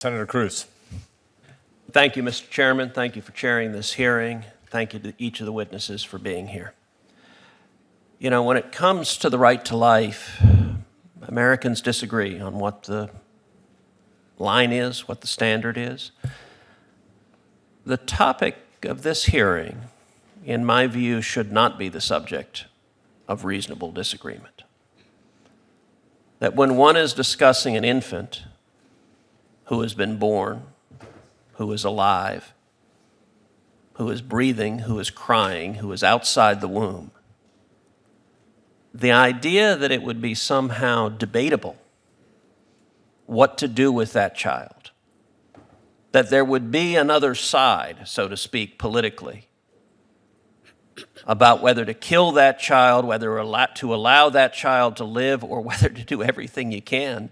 Senator Cruz. Thank you, Mr. Chairman. Thank you for chairing this hearing. Thank you to each of the witnesses for being here. You know, when it comes to the right to life, Americans disagree on what the line is, what the standard is. The topic of this hearing, in my view, should not be the subject of reasonable disagreement. That when one is discussing an infant who has been born, who is alive, who is breathing, who is crying, who is outside the womb, the idea that it would be somehow debatable what to do with that child, that there would be another side, so to speak, politically, about whether to kill that child, whether to allow that child to live, or whether to do everything you can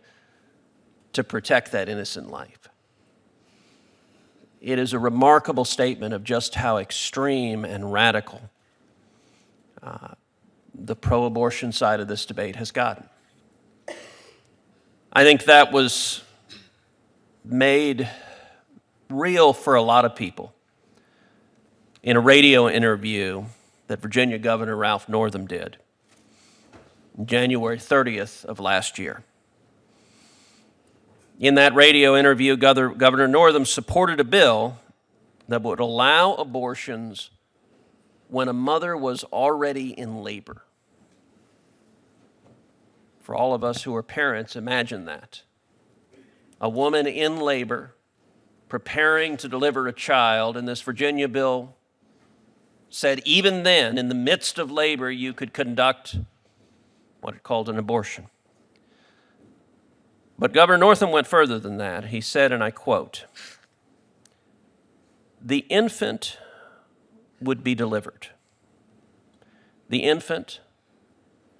to protect that innocent life. It is a remarkable statement of just how extreme and radical the pro-abortion side of this debate has gotten. I think that was made real for a lot of people in a radio interview that Virginia Governor Ralph Northam did on January 30th of last year. In that radio interview, Governor Northam supported a bill that would allow abortions when a mother was already in labor. For all of us who are parents, imagine that. A woman in labor, preparing to deliver a child, and this Virginia bill said even then, in the midst of labor, you could conduct what it called an abortion. But Governor Northam went further than that. He said, and I quote, "The infant would be delivered. The infant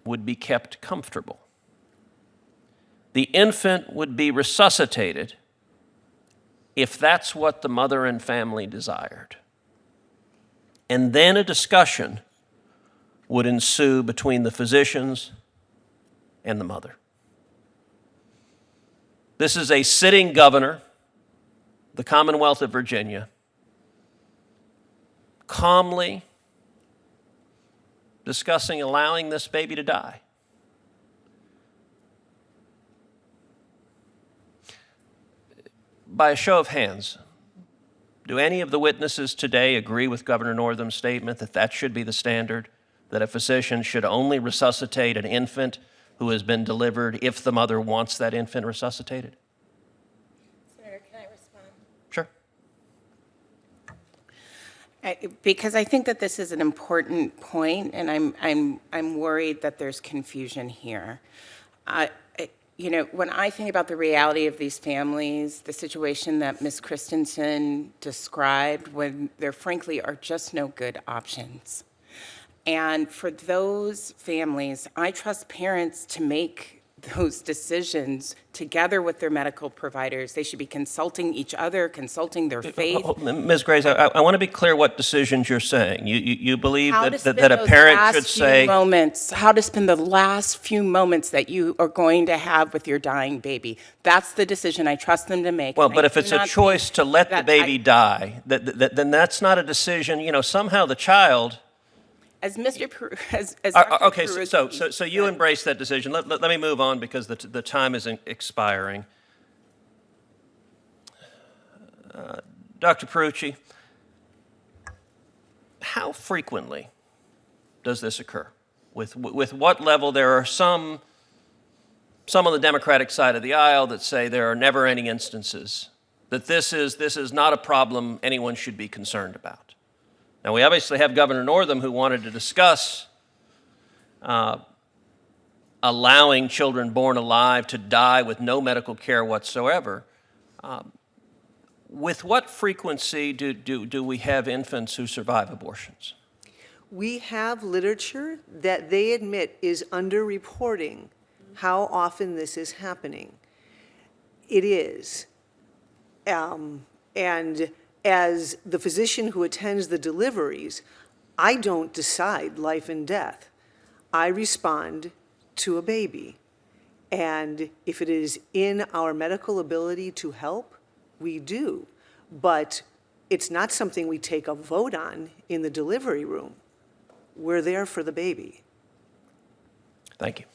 would be kept comfortable. The infant would be resuscitated if that's what the mother and family desired. And then a discussion would ensue between the physicians and the mother." This is a sitting governor, the Commonwealth of Virginia, calmly discussing allowing this baby to die. By a show of hands, do any of the witnesses today agree with Governor Northam's statement that that should be the standard, that a physician should only resuscitate an infant who has been delivered if the mother wants that infant resuscitated? Senator, can I respond? Sure. Because I think that this is an important point, and I'm worried that there's confusion here. You know, when I think about the reality of these families, the situation that Ms. Christensen described, when there frankly are just no good options. And for those families, I trust parents to make those decisions together with their medical providers. They should be consulting each other, consulting their faith. Ms. Grace, I want to be clear what decisions you're saying. You believe How that a parent should say... How to spend the last few moments that you are going to have with your dying baby. That's the decision I trust them to make. Well, but if it's a choice to let the baby die, then that's not a decision. You know, somehow the child... As Mr. Cruz, okay, so you embrace that decision. Let me move on because the time is expiring. Dr. Perucci, how frequently does this occur? With what level? There are some on the Democratic side of the aisle that say there are never any instances, that this is not a problem anyone should be concerned about. Now, we obviously have Governor Northam who wanted to discuss allowing children born alive to die with no medical care whatsoever. With what frequency do we have infants who survive abortions? We have literature that they admit is underreporting how often this is happening. It is. And as the physician who attends the deliveries, I don't decide life and death. I respond to a baby. And if it is in our medical ability to help, we do. But it's not something we take a vote on in the delivery room. We're there for the baby. Thank you.